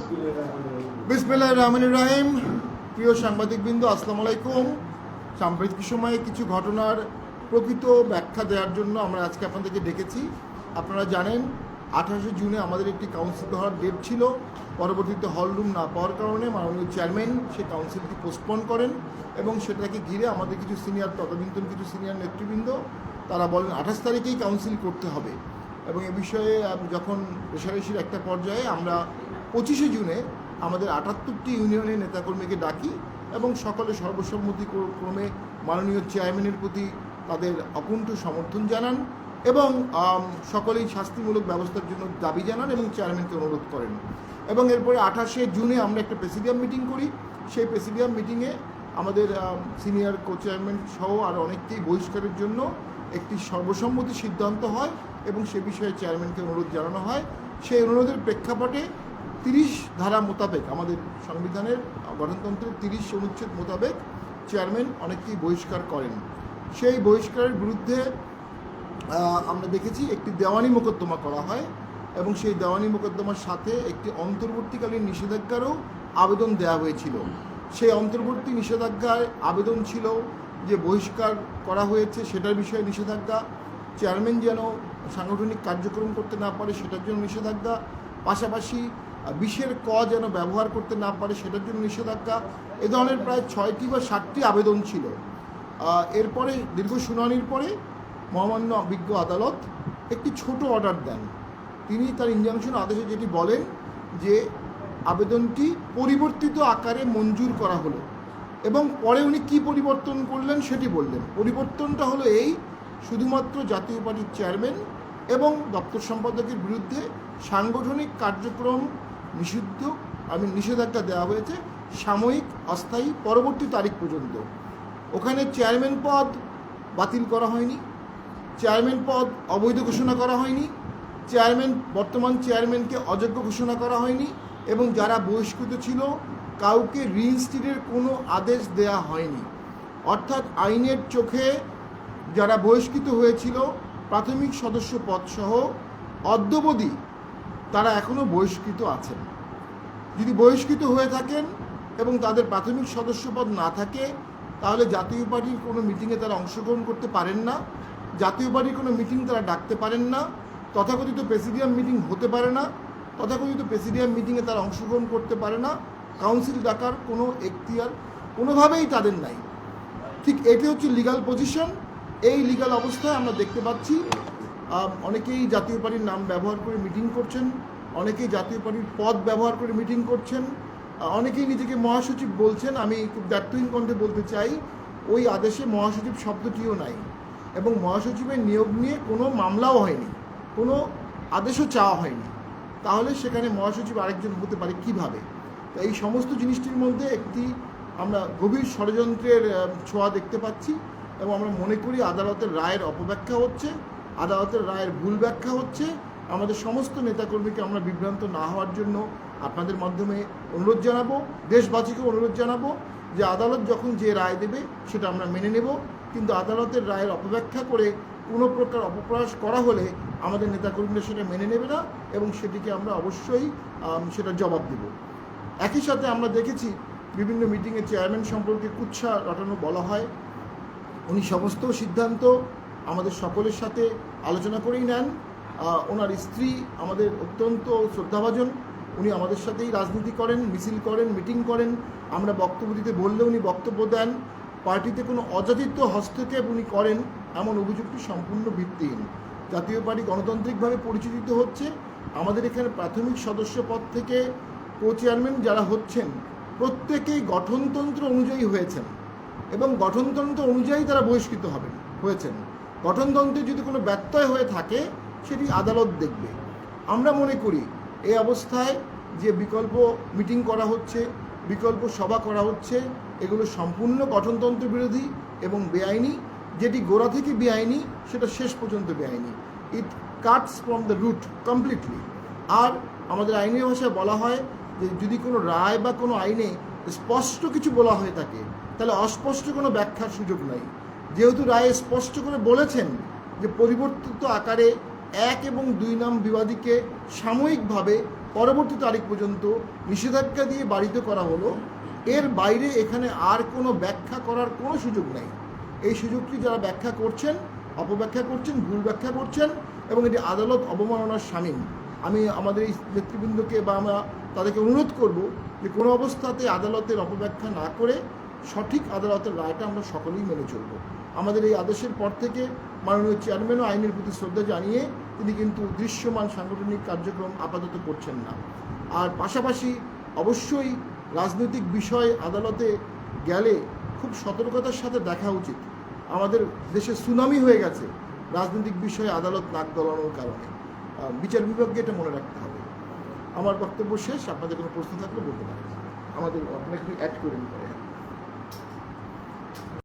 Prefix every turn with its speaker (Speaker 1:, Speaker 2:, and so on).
Speaker 1: বিসমিল্লাহির রহমানির রহিম। প্রিয় সাংবাদিকবৃন্দ, আসসালামু আলাইকুম। সাম্প্রতিক সময়ে কিছু ঘটনার প্রকৃত ব্যাখ্যা দেওয়ার জন্য আমরা আজকে আপনাদেরকে ডেকেছি। আপনারা জানেন 28শে জুনে আমাদের একটি কাউন্সিল হওয়ার ডেট ছিল। পরবর্তীতে হলরুম না পাওয়ার কারণে মাননীয় চেয়ারম্যান সেই কাউন্সিলটি পোস্টপোন করেন এবং সেটাকে ঘিরে আমাদের কিছু সিনিয়র কিছু সিনিয়র নেতৃবৃন্দ তারা বলেন 28 তারিখেই কাউন্সিল করতে হবে। এবং এ বিষয়ে যখন রেষারেষির একটা পর্যায়ে আমরা 25শে জুনে আমাদের 78টি ইউনিয়নের নেতাকর্মীকে ডাকি এবং সকলে সর্বসম্মতিক্রমে মাননীয় চেয়ারম্যানের প্রতি তাদের অকুণ্ঠ সমর্থন জানান এবং সকলেই শাস্তিমূলক ব্যবস্থার জন্য দাবি জানান এবং চেয়ারম্যানকে অনুরোধ করেন। এবং এরপরে 28শে জুনে আমরা একটা প্রেসিডিয়াম মিটিং করি। সেই প্রেসিডিয়াম মিটিংয়ে আমাদের সিনিয়র কো চেয়ারম্যান সহ আরও অনেককেই বহিষ্কারের জন্য একটি সর্বসম্মতি সিদ্ধান্ত হয় এবং সে বিষয়ে চেয়ারম্যানকে অনুরোধ জানানো হয়। সেই অনুরোধের প্রেক্ষাপটে 30 ধারা মোতাবেক, আমাদের সংবিধানের গণতন্ত্রের 30 অনুচ্ছেদ মোতাবেক চেয়ারম্যান অনেককেই বহিষ্কার করেন। সেই বহিষ্কারের বিরুদ্ধে আমরা দেখেছি একটি দেওয়ানি মোকদ্দমা করা হয় এবং সেই দেওয়ানি মোকদ্দমার সাথে একটি অন্তর্বর্তীকালীন নিষেধাজ্ঞারও আবেদন দেওয়া হয়েছিল। সেই অন্তর্বর্তী নিষেধাজ্ঞার আবেদন ছিল যে বহিষ্কার করা হয়েছে সেটার বিষয়ে নিষেধাজ্ঞা, চেয়ারম্যান যেন সাংগঠনিক কার্যক্রম করতে না পারে সেটার জন্য নিষেধাজ্ঞা, পাশাপাশি বিষের ক যেন ব্যবহার করতে না পারে সেটার জন্য নিষেধাজ্ঞা। এ ধরনের প্রায় 6টি বা 7টি আবেদন ছিল। এরপরে দীর্ঘ শুনানির পরে মহামান্য বিজ্ঞ আদালত একটি ছোট অর্ডার দেন। তিনি তার ইনজাংশন আদেশে যেটি বলেন যে আবেদনটি পরিবর্তিত আকারে মঞ্জুর করা হলো এবং পরে উনি কী পরিবর্তন করলেন সেটি বললেন। পরিবর্তনটা হলো এই, শুধুমাত্র জাতীয় পার্টির চেয়ারম্যান এবং দপ্তর সম্পাদকের বিরুদ্ধে সাংগঠনিক কার্যক্রম নিষেধাজ্ঞা দেওয়া হয়েছে সাময়িক, অস্থায়ী, পরবর্তী তারিখ পর্যন্ত। ওখানে চেয়ারম্যান পদ বাতিল করা হয়নি, চেয়ারম্যান পদ অবৈধ ঘোষণা করা হয়নি, বর্তমান চেয়ারম্যানকে অযোগ্য ঘোষণা করা হয়নি এবং যারা বহিষ্কৃত ছিল কাউকে রিইনস্টেটের কোনো আদেশ দেয়া হয়নি। অর্থাৎ আইনের চোখে যারা বহিষ্কৃত হয়েছিল প্রাথমিক সদস্য পদসহ অদ্যাবধি তারা এখনও বহিষ্কৃত আছেন। যদি বহিষ্কৃত হয়ে থাকেন এবং তাদের প্রাথমিক সদস্যপদ না থাকে তাহলে জাতীয় পার্টির কোনো মিটিংয়ে তারা অংশগ্রহণ করতে পারেন না, জাতীয় পার্টির কোনো মিটিং তারা ডাকতে পারেন না, তথাকথিত প্রেসিডিয়াম মিটিং হতে পারে না, তথাকথিত প্রেসিডিয়াম মিটিংয়ে তারা অংশগ্রহণ করতে পারে না, কাউন্সিল ডাকার কোনো এখতিয়ার কোনোভাবেই তাদের নাই। ঠিক এটি হচ্ছে লিগাল পজিশন। এই লিগাল অবস্থায় আমরা দেখতে পাচ্ছি অনেকেই জাতীয় পার্টির নাম ব্যবহার করে মিটিং করছেন, অনেকেই জাতীয় পার্টির পদ ব্যবহার করে মিটিং করছেন, অনেকেই নিজেকে মহাসচিব বলছেন। আমি খুব দায়িত্বহীন কণ্ঠে বলতে চাই, ওই আদেশে মহাসচিব শব্দটিও নাই এবং মহাসচিবের নিয়োগ নিয়ে কোনো মামলাও হয়নি, কোনো আদেশও চাওয়া হয়নি। তাহলে সেখানে মহাসচিব আরেকজন হতে পারে কিভাবে? তো এই সমস্ত জিনিসটির মধ্যে একটি আমরা গভীর ষড়যন্ত্রের ছোঁয়া দেখতে পাচ্ছি এবং আমরা মনে করি আদালতের রায়ের অপব্যাখ্যা হচ্ছে, আদালতের রায়ের ভুল ব্যাখ্যা হচ্ছে। আমাদের সমস্ত নেতাকর্মীকে আমরা বিভ্রান্ত না হওয়ার জন্য আপনাদের মাধ্যমে অনুরোধ জানাবো, দেশবাসীকে অনুরোধ জানাবো যে আদালত যখন যে রায় দেবে সেটা আমরা মেনে নেব, কিন্তু আদালতের রায়ের অপব্যাখ্যা করে কোনো প্রকার অপপ্রয়াস করা হলে আমাদের নেতাকর্মীরা সেটা মেনে নেবে না এবং সেটিকে আমরা অবশ্যই সেটা জবাব দেব। একই সাথে আমরা দেখেছি বিভিন্ন মিটিংয়ে চেয়ারম্যান সম্পর্কে কুৎসা রটানো বলা হয়। উনি সমস্ত সিদ্ধান্ত আমাদের সকলের সাথে আলোচনা করেই নেন। ওনার স্ত্রী আমাদের অত্যন্ত শ্রদ্ধাভাজন, উনি আমাদের সাথেই রাজনীতি করেন, মিছিল করেন, মিটিং করেন, আমরা বক্তব্য দিতে বললে উনি বক্তব্য দেন। পার্টিতে কোনো অযাচিত হস্তক্ষেপ উনি করেন এমন অভিযোগটি সম্পূর্ণ ভিত্তিহীন। জাতীয় পার্টি গণতান্ত্রিকভাবে পরিচালিত হচ্ছে। আমাদের এখানে প্রাথমিক সদস্য পদ থেকে কো চেয়ারম্যান যারা হচ্ছেন প্রত্যেকেই গঠনতন্ত্র অনুযায়ী হয়েছেন এবং গঠনতন্ত্র অনুযায়ী তারা বহিষ্কৃত হয়েছেন। গঠনতন্ত্রে যদি কোনো ব্যত্যয় হয়ে থাকে সেটি আদালত দেখবে। আমরা মনে করি এই অবস্থায় যে বিকল্প মিটিং করা হচ্ছে, বিকল্প সভা করা হচ্ছে, এগুলো সম্পূর্ণ গঠনতন্ত্র বিরোধী এবং বেআইনি। যেটি গোড়া থেকে বেআইনি সেটা শেষ পর্যন্ত বেআইনি। It cuts from the root completely. আর আমাদের আইনি ভাষায় বলা হয় যে যদি কোনো রায় বা কোনো আইনে স্পষ্ট কিছু বলা হয়ে থাকে তাহলে অস্পষ্ট কোনো ব্যাখ্যার সুযোগ নাই। যেহেতু রায়ে স্পষ্ট করে বলেছেন যে পরিবর্তিত আকারে 1 এবং 2 নাম বিবাদীকে সাময়িকভাবে পরবর্তী তারিখ পর্যন্ত নিষেধাজ্ঞা দিয়ে বাড়িত করা হলো, এর বাইরে এখানে আর কোনো ব্যাখ্যা করার কোনো সুযোগ নেই। এই সুযোগটি যারা ব্যাখ্যা করছেন, অপব্যাখ্যা করছেন, ভুল ব্যাখ্যা করছেন এবং এটি আদালত অবমাননার শামিল। আমি আমাদের এই নেতৃবৃন্দকে বা আমরা তাদেরকে অনুরোধ করব যে কোনো অবস্থাতে আদালতের অপব্যাখ্যা না করে সঠিক আদালতের রায়টা আমরা সকলেই মেনে চলব। আমাদের এই আদেশের পর থেকে মাননীয় চেয়ারম্যানও আইনের প্রতি শ্রদ্ধা জানিয়ে তিনি কিন্তু দৃশ্যমান সাংগঠনিক কার্যক্রম আপাতত করছেন না। আর পাশাপাশি অবশ্যই রাজনৈতিক বিষয় আদালতে গেলে খুব সতর্কতার সাথে দেখা উচিত। আমাদের দেশে সুনামি হয়ে গেছে রাজনৈতিক বিষয়ে আদালত নাক গলানোর কারণে। বিচার বিভাগকে এটা মনে রাখতে হবে। আমার বক্তব্য শেষ। আপনাদের কোনো প্রশ্ন থাকলে বলতে পারেন। আমাদের আপনাকে অ্যাড করে নিতে পারেন।